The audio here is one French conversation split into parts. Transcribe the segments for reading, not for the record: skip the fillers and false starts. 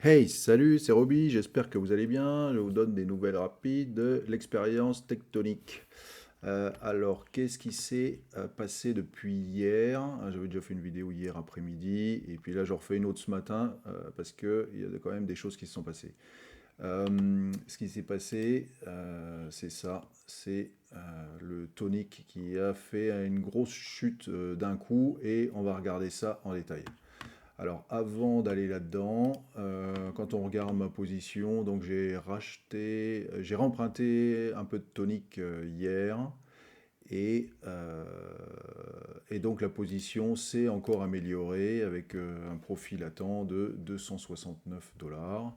Hey, salut, c'est Roby, j'espère que vous allez bien. Je vous donne des nouvelles rapides de l'expérience tectonique. Alors, qu'est-ce qui s'est passé depuis hier? J'avais déjà fait une vidéo hier après-midi, et puis là, j'en refais une autre ce matin, parce qu'il y a quand même des choses qui se sont passées. Ce qui s'est passé, c'est ça, c'est le tonique qui a fait une grosse chute d'un coup, et on va regarder ça en détail. Alors avant d'aller là-dedans, quand on regarde ma position, donc j'ai remprunté un peu de tonique hier et donc la position s'est encore améliorée avec un profil à temps de 269 dollars.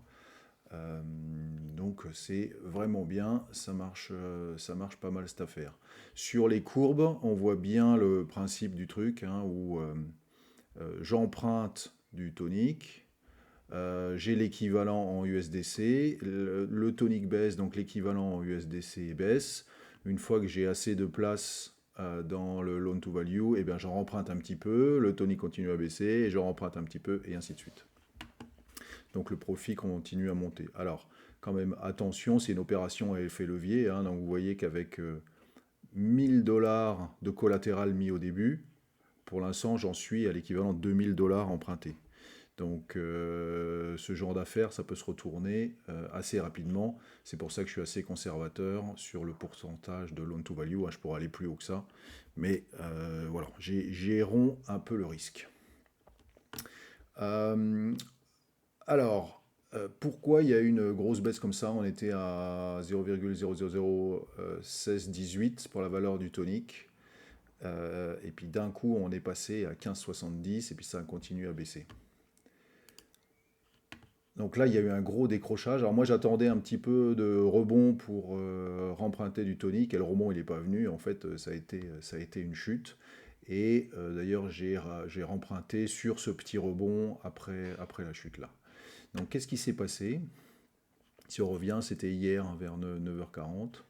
Donc c'est vraiment bien, ça marche pas mal cette affaire. Sur les courbes, on voit bien le principe du truc hein, où j'emprunte du tonique, j'ai l'équivalent en USDC, le tonique baisse, donc l'équivalent en USDC baisse. Une fois que j'ai assez de place dans le loan to value, eh bien j'en remprunte un petit peu, le tonique continue à baisser, et je remprunte un petit peu, et ainsi de suite. Donc le profit continue à monter. Alors, quand même, attention, c'est une opération à effet levier, hein, donc vous voyez qu'avec 1000 dollars de collatéral mis au début, pour l'instant, j'en suis à l'équivalent de 2000 dollars empruntés. Donc ce genre d'affaires, ça peut se retourner assez rapidement. C'est pour ça que je suis assez conservateur sur le pourcentage de loan to value. Hein, je pourrais aller plus haut que ça. Mais voilà, gérons un peu le risque. Euh, alors, pourquoi il y a eu une grosse baisse comme ça? On était à 0,0001618 pour la valeur du tonique. Et puis d'un coup, on est passé à 15,70 et puis ça a continué à baisser. Donc là, il y a eu un gros décrochage. Alors moi, j'attendais un petit peu de rebond pour remprunter du tonique. Et le rebond, il n'est pas venu. En fait, ça a été une chute. Et d'ailleurs, j'ai remprunté sur ce petit rebond après la chute là. Donc qu'est-ce qui s'est passé? Si on revient, c'était hier hein, vers 9h40.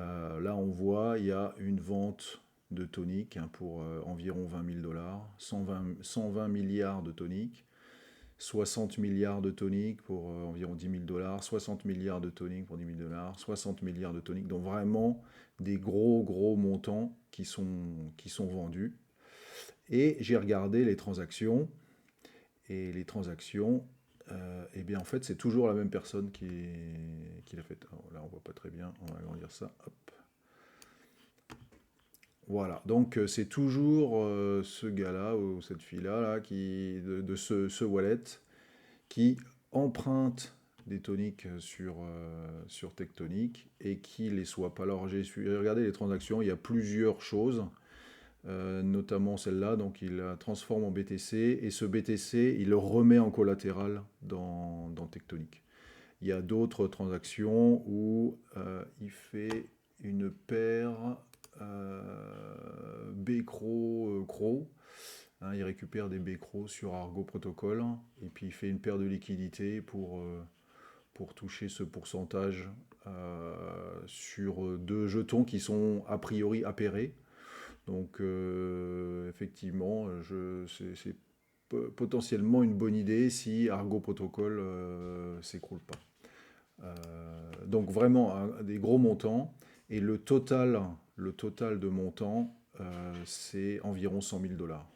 Là, on voit, il y a une vente de tonique hein, pour environ 20 000 dollars, 120 milliards de tonique. 60 milliards de toniques pour environ 10 000 dollars, 60 milliards de toniques pour 10 000 dollars, 60 milliards de toniques, donc vraiment des gros montants qui sont vendus. Et j'ai regardé les transactions, et les transactions, eh bien en fait c'est toujours la même personne qui l'a fait. Alors, là on voit pas très bien, on va agrandir ça, hop. Voilà, donc c'est toujours ce gars-là ou cette fille-là là, de ce wallet qui emprunte des toniques sur Tectonic et qui les swap. Alors j'ai regardé les transactions, il y a plusieurs choses, notamment celle-là, donc il la transforme en BTC et ce BTC il le remet en collatéral dans Tectonic. Il y a d'autres transactions où il fait une paire B-Cro-Cro. Hein, il récupère des BCRO sur Argo Protocol et puis il fait une paire de liquidités pour toucher ce pourcentage sur deux jetons qui sont a priori appairés. Donc effectivement, c'est potentiellement une bonne idée si Argo Protocol s'écroule pas. Donc vraiment des gros montants et le total de montants c'est environ 100 000 dollars.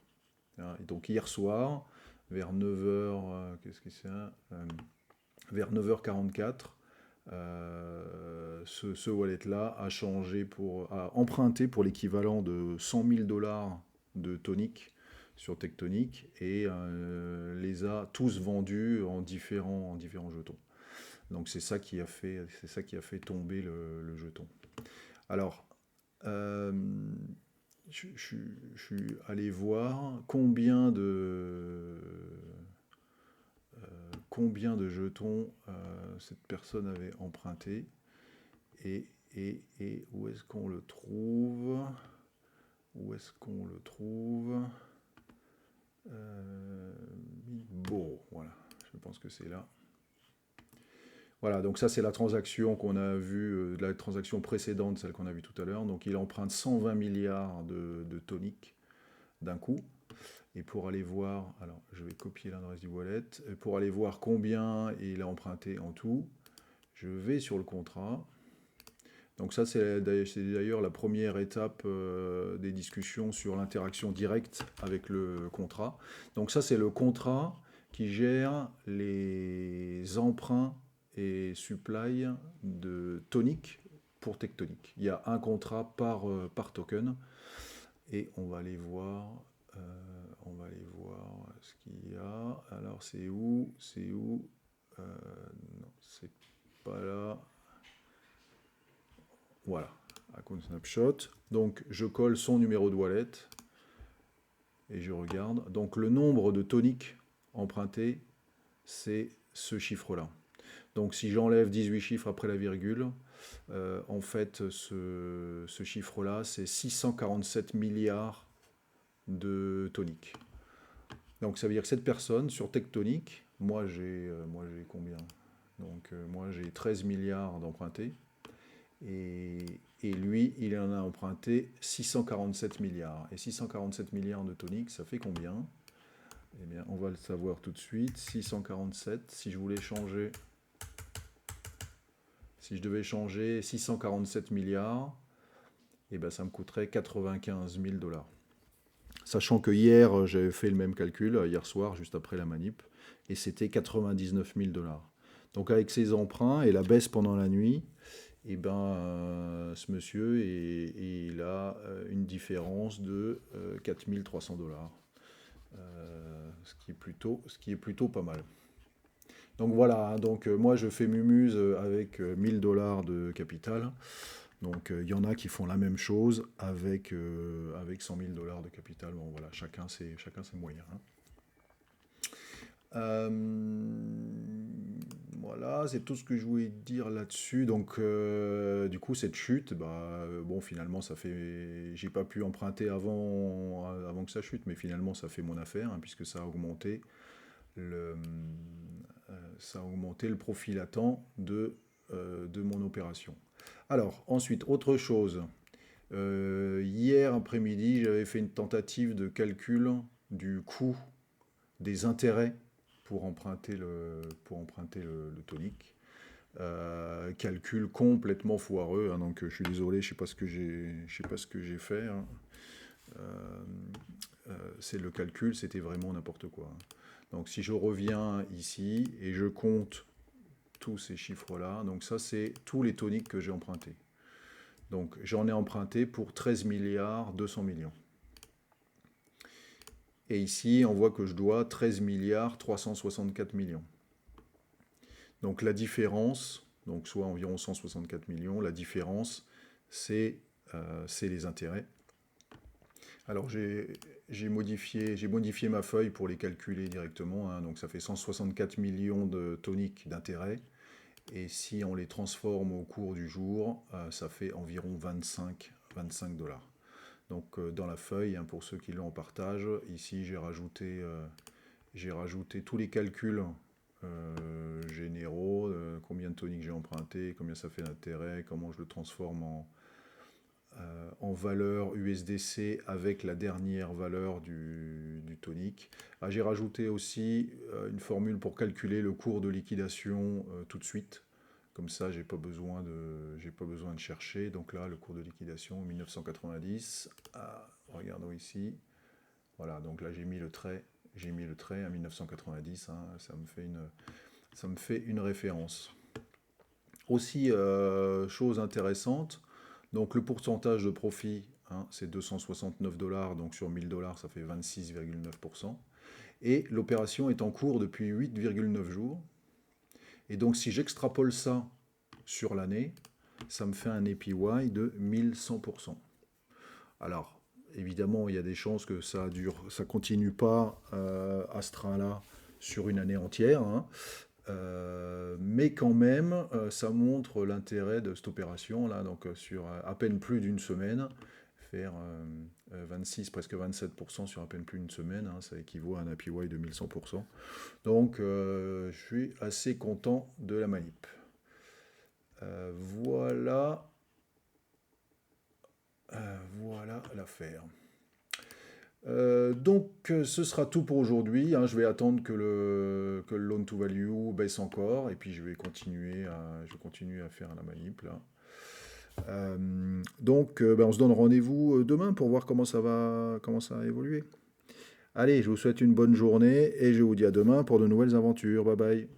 Hein, et donc hier soir, vers 9h, qu'est-ce que c'est vers 9h44, ce wallet-là a emprunté pour l'équivalent de 100 000 dollars de tonique sur Tectonic et les a tous vendus en différents jetons. Donc c'est ça qui a fait tomber le jeton. Alors, euh, je suis allé voir combien de jetons cette personne avait emprunté et où est-ce qu'on le trouve. Où est-ce qu'on le trouve Bon, voilà, je pense que c'est là. Voilà, donc ça c'est la transaction qu'on a vue, la transaction précédente, celle qu'on a vue tout à l'heure. Donc il emprunte 120 milliards de toniques d'un coup. Et pour aller voir, alors je vais copier l'adresse du wallet, et pour aller voir combien il a emprunté en tout, je vais sur le contrat. Donc ça, c'est d'ailleurs la première étape des discussions sur l'interaction directe avec le contrat. Donc ça, c'est le contrat qui gère les emprunts et supply de Tonic pour Tectonic. Il y a un contrat par token et on va aller voir, ce qu'il y a. Alors c'est où? Non, c'est pas là. Voilà, account snapshot. Donc je colle son numéro de wallet et je regarde. Donc le nombre de toniques empruntés, c'est ce chiffre-là. Donc si j'enlève 18 chiffres après la virgule, en fait ce chiffre-là, c'est 647 milliards de toniques. Donc ça veut dire que cette personne sur Tectonic, moi j'ai combien? Donc moi j'ai 13 milliards d'empruntés. Et lui, il en a emprunté 647 milliards. Et 647 milliards de toniques, ça fait combien? Eh bien, on va le savoir tout de suite. 647, si je voulais changer, si je devais changer 647 milliards, eh bien, ça me coûterait 95 000 $. Sachant que hier, j'avais fait le même calcul, hier soir, juste après la manip, et c'était 99 000 $. Donc avec ses emprunts et la baisse pendant la nuit, et ce monsieur, il a une différence de 4 300 $, ce qui est plutôt pas mal. Donc voilà, hein, donc moi je fais Mumuse avec 1000 $ de capital. Donc il y en a qui font la même chose avec 100 000 $ de capital. Bon voilà, chacun ses moyens, hein. Voilà, c'est tout ce que je voulais dire là-dessus. Donc, du coup, cette chute, bon, finalement, ça fait. J'ai pas pu emprunter avant que ça chute, mais finalement, ça fait mon affaire, hein, puisque le, ça a augmenté le profit latent de mon opération. Alors, ensuite, autre chose. Hier après-midi, j'avais fait une tentative de calcul du coût des intérêts pour emprunter le tonique. Calcul complètement foireux, hein, donc je suis désolé, je sais pas ce que j'ai fait, hein. C'est le calcul, c'était vraiment n'importe quoi, hein. Donc si je reviens ici et je compte tous ces chiffres-là, donc ça c'est tous les toniques que j'ai empruntés. Donc j'en ai emprunté pour 13 milliards 200 millions. Et ici, on voit que je dois 13 milliards 364 millions. Donc la différence, donc soit environ 164 millions, la différence, c'est les intérêts. Alors j'ai modifié ma feuille pour les calculer directement, hein, donc ça fait 164 millions de toniques d'intérêts. Et si on les transforme au cours du jour, ça fait environ 25 $. Donc dans la feuille, hein, pour ceux qui l'ont en partage, ici j'ai rajouté tous les calculs généraux, combien de toniques j'ai emprunté, combien ça fait d'intérêt, comment je le transforme en valeur USDC avec la dernière valeur du tonique. J'ai rajouté aussi une formule pour calculer le cours de liquidation tout de suite. Comme ça, j'ai pas besoin de chercher. Donc là, le cours de liquidation 1990. Regardons ici. Voilà, donc là j'ai mis le trait à 1990. Hein, ça me fait une référence. Aussi, chose intéressante. Donc le pourcentage de profit, hein, c'est 269 $. Donc sur 1000 $, ça fait 26,9%. Et l'opération est en cours depuis 8,9 jours. Et donc si j'extrapole ça sur l'année, ça me fait un APY de 1100%. Alors, évidemment, il y a des chances que ça continue pas à ce train-là sur une année entière, hein. Mais quand même, ça montre l'intérêt de cette opération-là. Donc sur à peine plus d'une semaine, faire 26, presque 27% sur à peine plus d'une semaine, hein, ça équivaut à un APY de 1100%. Donc je suis assez content de la manip. Voilà l'affaire. Ce sera tout pour aujourd'hui, hein. Je vais attendre que le loan to value baisse encore et puis je vais continuer à faire la manip là. On se donne rendez-vous demain pour voir comment ça a évolué. Allez, je vous souhaite une bonne journée et je vous dis à demain pour de nouvelles aventures. Bye bye.